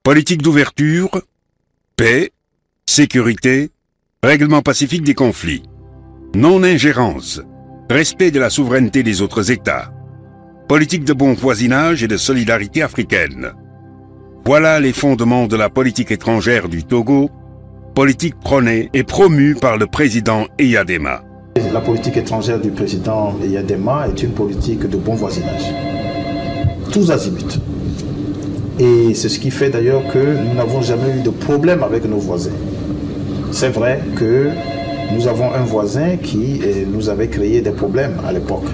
Politique d'ouverture, paix, sécurité, règlement pacifique des conflits, non-ingérence, respect de la souveraineté des autres États, politique de bon voisinage et de solidarité africaine. Voilà les fondements de la politique étrangère du Togo, politique prônée et promue par le président Eyadema. La politique étrangère du président Eyadema est une politique de bon voisinage, tous azimuts. Et c'est ce qui fait d'ailleurs que nous n'avons jamais eu de problème avec nos voisins. C'est vrai que nous avons un voisin qui nous avait créé des problèmes à l'époque.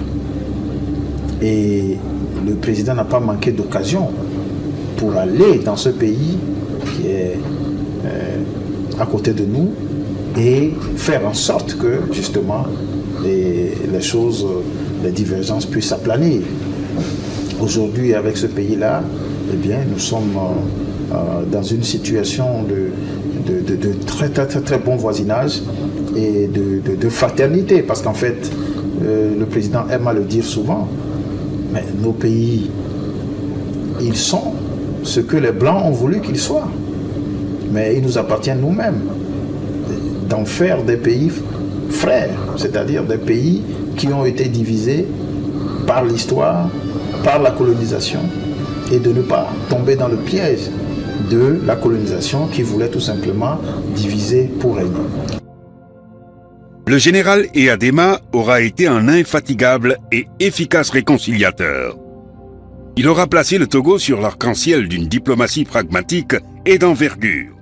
Et le président n'a pas manqué d'occasion pour aller dans ce pays qui est à côté de nous et faire en sorte que justement les choses, les divergences puissent s'aplanir. Aujourd'hui, avec ce pays-là, eh bien, nous sommes dans une situation de très bon voisinage et de fraternité, parce qu'en fait, le président aime à le dire souvent, mais nos pays, ils sont ce que les Blancs ont voulu qu'ils soient. Mais il nous appartient nous-mêmes d'en faire des pays frères, c'est-à-dire des pays qui ont été divisés par l'histoire, par la colonisation, et de ne pas tomber dans le piège de la colonisation qui voulait tout simplement diviser pour régner. Le général Eyadema aura été un infatigable et efficace réconciliateur. Il aura placé le Togo sur l'arc-en-ciel d'une diplomatie pragmatique et d'envergure.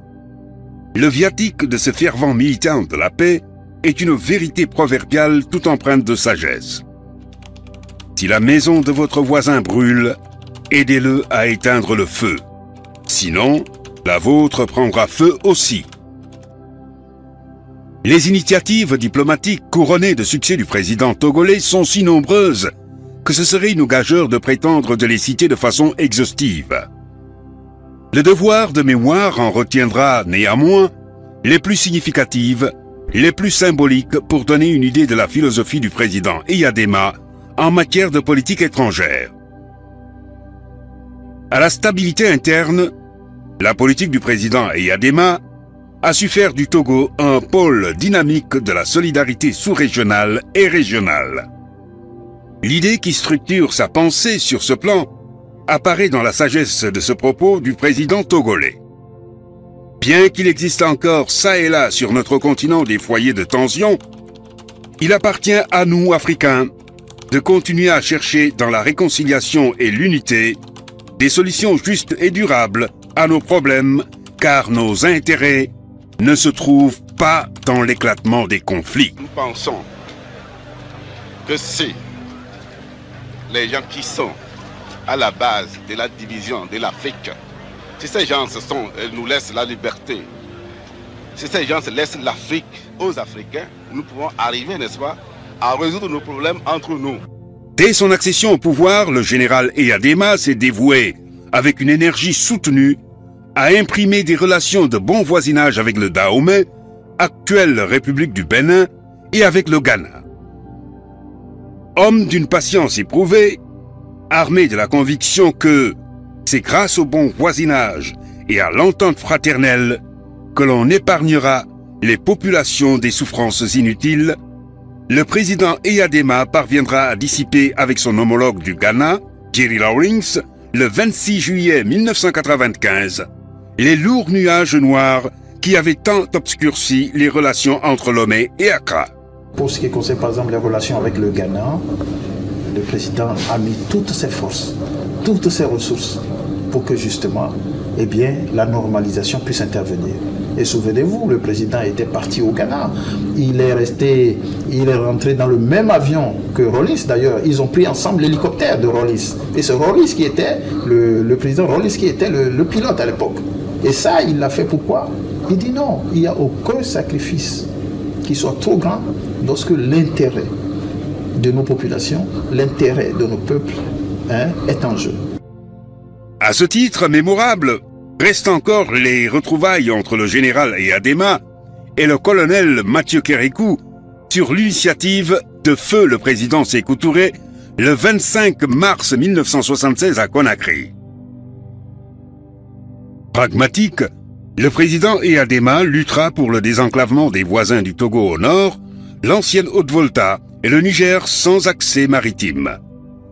Le viatique de ce fervent militant de la paix est une vérité proverbiale tout empreinte de sagesse. Si la maison de votre voisin brûle, aidez-le à éteindre le feu. Sinon, la vôtre prendra feu aussi. Les initiatives diplomatiques couronnées de succès du président togolais sont si nombreuses que ce serait une gageure de prétendre de les citer de façon exhaustive. Le devoir de mémoire en retiendra néanmoins les plus significatives, les plus symboliques pour donner une idée de la philosophie du président Eyadema en matière de politique étrangère. À la stabilité interne, la politique du président Eyadema a su faire du Togo un pôle dynamique de la solidarité sous-régionale et régionale. L'idée qui structure sa pensée sur ce plan apparaît dans la sagesse de ce propos du président togolais. Bien qu'il existe encore çà et là sur notre continent des foyers de tension, il appartient à nous, Africains, de continuer à chercher dans la réconciliation et l'unité des solutions justes et durables à nos problèmes, car nos intérêts ne se trouvent pas dans l'éclatement des conflits. Nous pensons que si les gens qui sont à la base de la division de l'Afrique, si ces gens nous laissent la liberté, si ces gens laissent l'Afrique aux Africains, nous pouvons arriver, n'est-ce pas, à résoudre nos problèmes entre nous. Dès son accession au pouvoir, le général Eyadema s'est dévoué, avec une énergie soutenue, à imprimer des relations de bon voisinage avec le Dahomey, actuelle République du Bénin, et avec le Ghana. Homme d'une patience éprouvée, armé de la conviction que c'est grâce au bon voisinage et à l'entente fraternelle que l'on épargnera les populations des souffrances inutiles, le président Eyadema parviendra à dissiper avec son homologue du Ghana, Jerry Rawlings, le 26 juillet 1995, les lourds nuages noirs qui avaient tant obscurci les relations entre Lomé et Accra. Pour ce qui concerne par exemple les relations avec le Ghana, le président a mis toutes ses forces, toutes ses ressources pour que justement, eh bien, la normalisation puisse intervenir. Et souvenez-vous, le président était parti au Ghana. Il est rentré dans le même avion que Rawlings. D'ailleurs, ils ont pris ensemble l'hélicoptère de Rawlings. Et c'est Rawlings qui était, le président Rawlings qui était le pilote à l'époque. Et ça, il l'a fait pourquoi? Il dit non, il n'y a aucun sacrifice qui soit trop grand lorsque l'intérêt de nos populations, l'intérêt de nos peuples est en jeu. À ce titre mémorable, restent encore les retrouvailles entre le général Eyadema et le colonel Mathieu Kérékou sur l'initiative de feu le président Sékou Touré le 25 mars 1976 à Conakry. Pragmatique, le président Eyadema luttera pour le désenclavement des voisins du Togo au nord, l'ancienne Haute-Volta et le Niger sans accès maritime.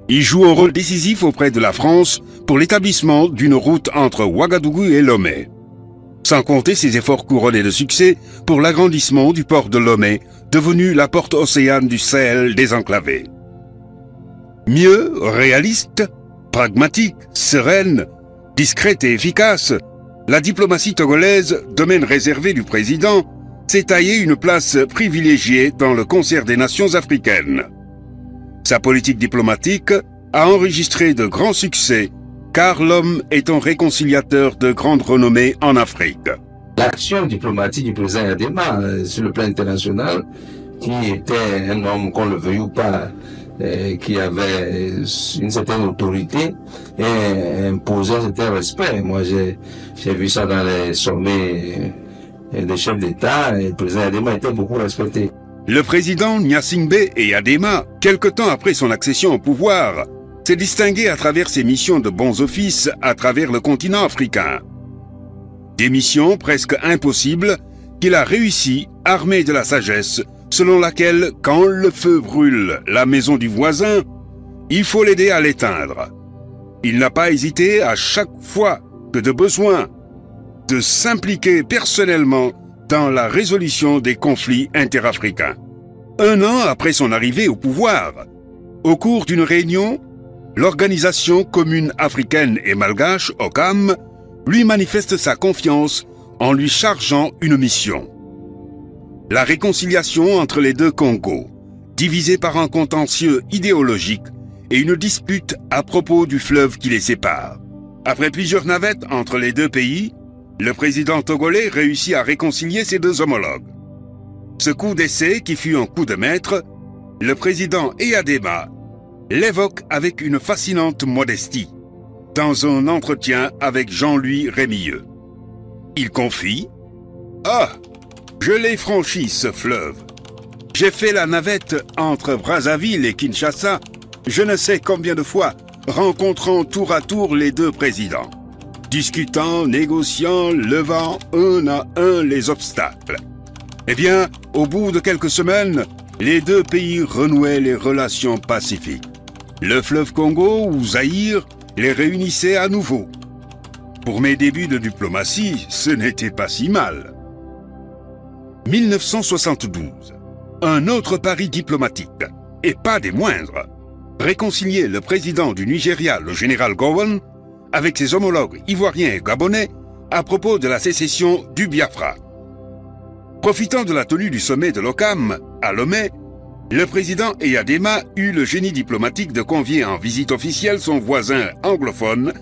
Il joue un rôle décisif auprès de la France pour l'établissement d'une route entre Ouagadougou et Lomé. Sans compter ses efforts couronnés de succès pour l'agrandissement du port de Lomé, devenu la porte océane du Sahel désenclavé. Mieux, réaliste, pragmatique, sereine, discrète et efficace, la diplomatie togolaise, domaine réservé du président, s'est taillé une place privilégiée dans le concert des nations africaines. Sa politique diplomatique a enregistré de grands succès, car l'homme est un réconciliateur de grande renommée en Afrique. L'action diplomatique du président Eyadema sur le plan international, qui était un homme, qu'on le veuille ou pas, qui avait une certaine autorité et imposait un certain respect. Moi, j'ai vu ça dans les sommets des chefs d'État, et le président Eyadema était beaucoup respecté. Le président Gnassingbé Eyadema, quelque temps après son accession au pouvoir, s'est distingué à travers ses missions de bons offices à travers le continent africain. Des missions presque impossibles qu'il a réussi, armé de la sagesse, selon laquelle, quand le feu brûle la maison du voisin, il faut l'aider à l'éteindre. Il n'a pas hésité à chaque fois que de besoin de s'impliquer personnellement dans la résolution des conflits interafricains. Un an après son arrivée au pouvoir, au cours d'une réunion, l'Organisation commune africaine et malgache, OCAM, lui manifeste sa confiance en lui chargeant une mission. La réconciliation entre les deux Congos, divisés par un contentieux idéologique et une dispute à propos du fleuve qui les sépare. Après plusieurs navettes entre les deux pays, le président togolais réussit à réconcilier ses deux homologues. Ce coup d'essai, qui fut un coup de maître, le président Eyadema l'évoque avec une fascinante modestie, dans un entretien avec Jean-Louis Rémilleux. Il confie « Ah, je l'ai franchi ce fleuve. J'ai fait la navette entre Brazzaville et Kinshasa, je ne sais combien de fois, rencontrant tour à tour les deux présidents, discutant, négociant, levant un à un les obstacles. Eh bien, au bout de quelques semaines, les deux pays renouaient les relations pacifiques. Le fleuve Congo ou Zaïre les réunissait à nouveau. Pour mes débuts de diplomatie, ce n'était pas si mal. 1972. Un autre pari diplomatique, et pas des moindres. Réconcilier le président du Nigeria, le général Gowon, avec ses homologues ivoiriens et gabonais à propos de la sécession du Biafra. Profitant de la tenue du sommet de l'OCAM à Lomé, le président Eyadema eut le génie diplomatique de convier en visite officielle son voisin anglophone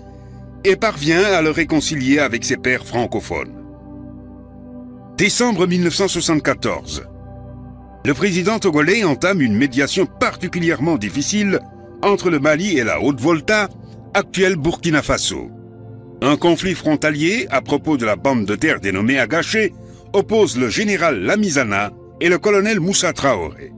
et parvient à le réconcilier avec ses pairs francophones. Décembre 1974. Le président togolais entame une médiation particulièrement difficile entre le Mali et la Haute-Volta, actuelle Burkina Faso. Un conflit frontalier à propos de la bande de terre dénommée Agaché oppose le général Lamizana et le colonel Moussa Traoré.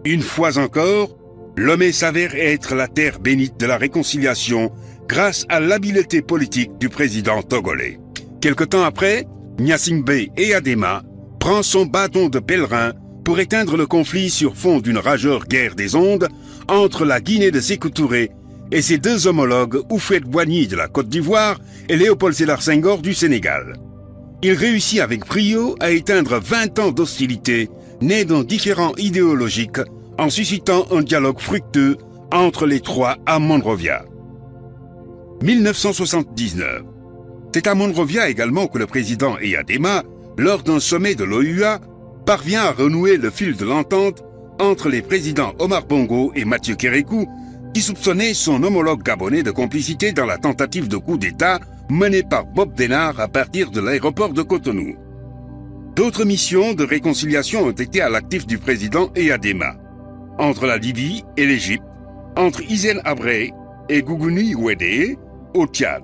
Une fois encore, Lomé s'avère être la terre bénite de la réconciliation grâce à l'habileté politique du président togolais. Quelque temps après, Gnassingbé Eyadema prend son bâton de pèlerin pour éteindre le conflit sur fond d'une rageure guerre des ondes entre la Guinée de Sékou Touré et ses deux homologues Houphouët-Boigny de la Côte d'Ivoire et Léopold Sédar Senghor du Sénégal. Il réussit avec brio à éteindre 20 ans d'hostilité nés d'un différend idéologique en suscitant un dialogue fructueux entre les trois à Monrovia. 1979. C'est à Monrovia également que le président Eyadema, lors d'un sommet de l'OUA, parvient à renouer le fil de l'entente entre les présidents Omar Bongo et Mathieu Kérékou, qui soupçonnaient son homologue gabonais de complicité dans la tentative de coup d'État menée par Bob Denard à partir de l'aéroport de Cotonou. D'autres missions de réconciliation ont été à l'actif du président Eyadema, entre la Libye et l'Égypte, entre Hissène Habré et Gougouni Ouédé au Tchad.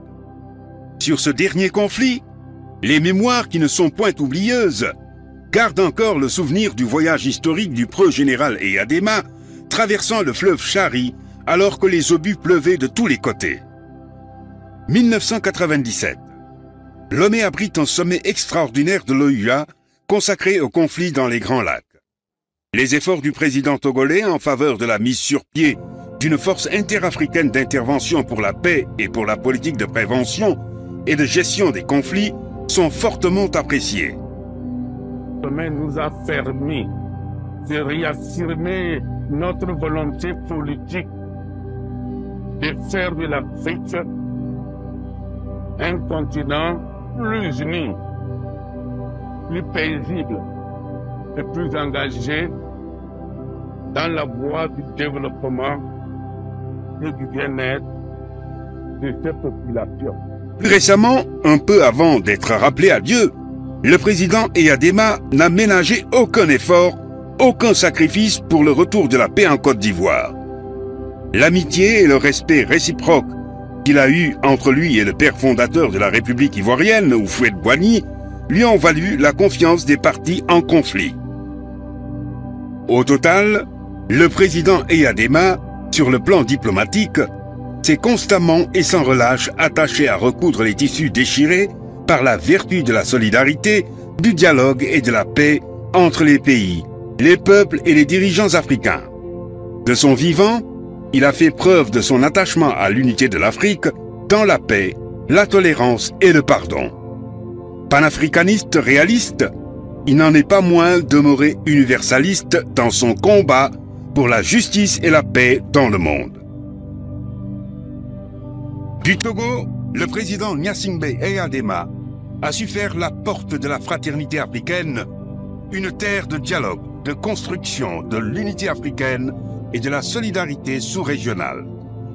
Sur ce dernier conflit, les mémoires qui ne sont point oublieuses gardent encore le souvenir du voyage historique du preux général Eyadema traversant le fleuve Chari alors que les obus pleuvaient de tous les côtés. 1997. Lomé abrite un sommet extraordinaire de l'OUA consacré au conflit dans les Grands Lacs. Les efforts du président togolais en faveur de la mise sur pied d'une force interafricaine d'intervention pour la paix et pour la politique de prévention et de gestion des conflits sont fortement appréciés. Le sommet nous a permis de réaffirmer notre volonté politique de faire de l'Afrique un continent plus uni, plus paisible et plus engagé dans la voie du développement et du bien-être de ces populations. Plus récemment, un peu avant d'être rappelé à Dieu, le président Eyadema n'a ménagé aucun effort, aucun sacrifice pour le retour de la paix en Côte d'Ivoire. L'amitié et le respect réciproque qu'il a eu entre lui et le père fondateur de la République ivoirienne, Houphouët-Boigny, lui ont valu la confiance des partis en conflit. Au total, le président Eyadema, sur le plan diplomatique, s'est constamment et sans relâche attaché à recoudre les tissus déchirés par la vertu de la solidarité, du dialogue et de la paix entre les pays, les peuples et les dirigeants africains. De son vivant, il a fait preuve de son attachement à l'unité de l'Afrique dans la paix, la tolérance et le pardon. Panafricaniste réaliste, il n'en est pas moins demeuré universaliste dans son combat pour la justice et la paix dans le monde. Du Togo, le président Gnassingbé Eyadema a su faire la porte de la fraternité africaine une terre de dialogue, de construction de l'unité africaine et de la solidarité sous-régionale.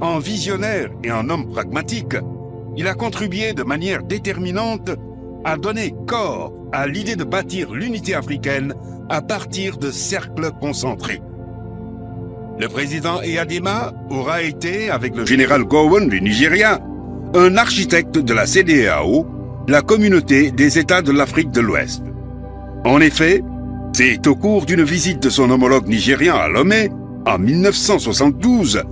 En visionnaire et en homme pragmatique, il a contribué de manière déterminante à donner corps à l'idée de bâtir l'unité africaine à partir de cercles concentriques. Le président Eyadema aura été, avec le général Gowon du Nigeria, un architecte de la CEDEAO, la communauté des États de l'Afrique de l'Ouest. En effet, c'est au cours d'une visite de son homologue nigérian à Lomé, en 1972,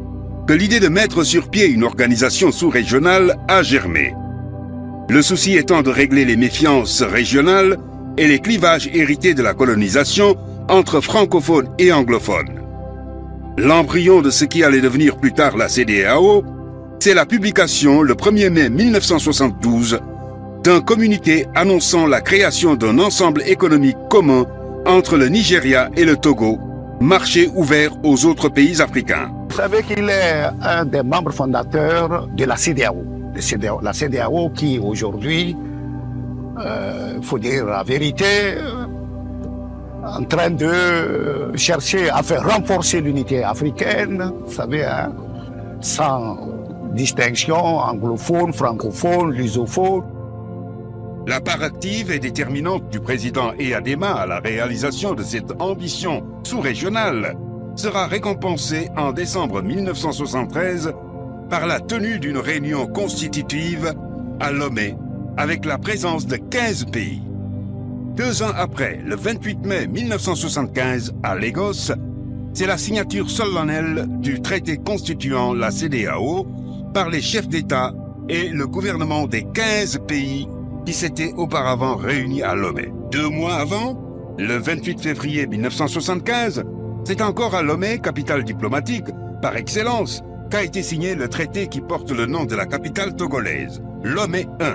que l'idée de mettre sur pied une organisation sous-régionale a germé. Le souci étant de régler les méfiances régionales et les clivages hérités de la colonisation entre francophones et anglophones. L'embryon de ce qui allait devenir plus tard la CEDEAO, c'est la publication le 1er mai 1972 d'un communiqué annonçant la création d'un ensemble économique commun entre le Nigeria et le Togo, marché ouvert aux autres pays africains. Vous savez qu'il est un des membres fondateurs de la CEDEAO. La CEDEAO qui aujourd'hui, il faut dire la vérité, en train de chercher à faire renforcer l'unité africaine, vous savez, hein, sans distinction anglophone, francophone, lusophone. La part active et déterminante du président Eyadema à la réalisation de cette ambition sous-régionale sera récompensée en décembre 1973 par la tenue d'une réunion constitutive à Lomé avec la présence de 15 pays. 2 ans après, le 28 mai 1975, à Lagos, c'est la signature solennelle du traité constituant la CEDEAO par les chefs d'État et le gouvernement des 15 pays qui s'étaient auparavant réunis à Lomé. 2 mois avant, le 28 février 1975, c'est encore à Lomé, capitale diplomatique par excellence, qu'a été signé le traité qui porte le nom de la capitale togolaise, Lomé I.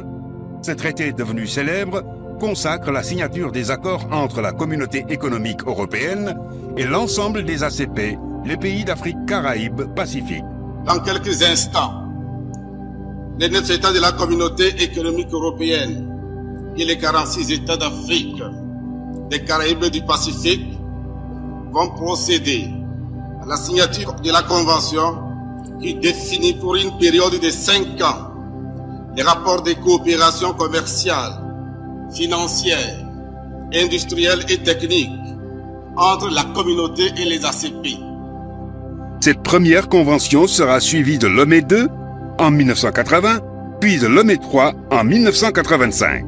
Ce traité devenu célèbre consacre la signature des accords entre la communauté économique européenne et l'ensemble des ACP, les pays d'Afrique, Caraïbes, Pacifique. Dans quelques instants, les 9 États de la communauté économique européenne et les 46 États d'Afrique, des Caraïbes et du Pacifique vont procéder à la signature de la Convention qui définit pour une période de 5 ans les rapports de coopération commerciale, financière, industrielle et technique entre la communauté et les ACP. Cette première convention sera suivie de Lomé II en 1980, puis de Lomé III en 1985.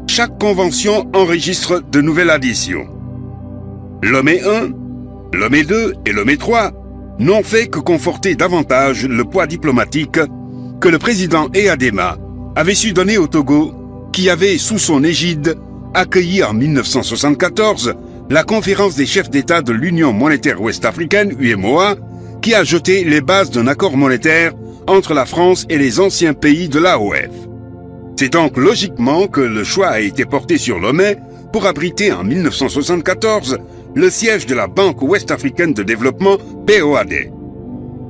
Chaque convention enregistre de nouvelles additions. Lomé I, Lomé II et Lomé III n'ont fait que conforter davantage le poids diplomatique que le président Eyadema avait su donner au Togo qui avait sous son égide accueilli en 1974 la conférence des chefs d'État de l'Union monétaire ouest-africaine, UMOA, qui a jeté les bases d'un accord monétaire entre la France et les anciens pays de l'AOF. C'est donc logiquement que le choix a été porté sur Lomé pour abriter en 1974 le siège de la Banque ouest-africaine de développement, BOAD.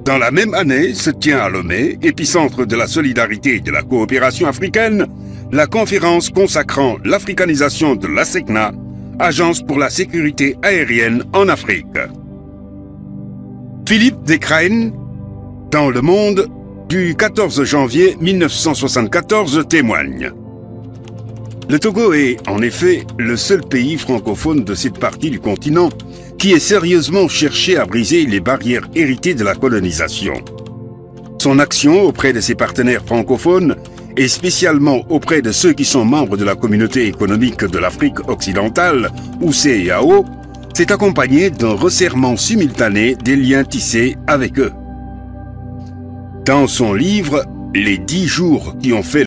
Dans la même année se tient à Lomé, épicentre de la solidarité et de la coopération africaine, la conférence consacrant l'africanisation de l'ASECNA, Agence pour la sécurité aérienne en Afrique. Philippe Descraines, dans Le Monde, du 14 janvier 1974, témoigne. Le Togo est, en effet, le seul pays francophone de cette partie du continent qui ait sérieusement cherché à briser les barrières héritées de la colonisation. Son action auprès de ses partenaires francophones, et spécialement auprès de ceux qui sont membres de la Communauté économique de l'Afrique occidentale, ou CEAO, s'est accompagnée d'un resserrement simultané des liens tissés avec eux. Dans son livre « Les 10 jours qui ont fait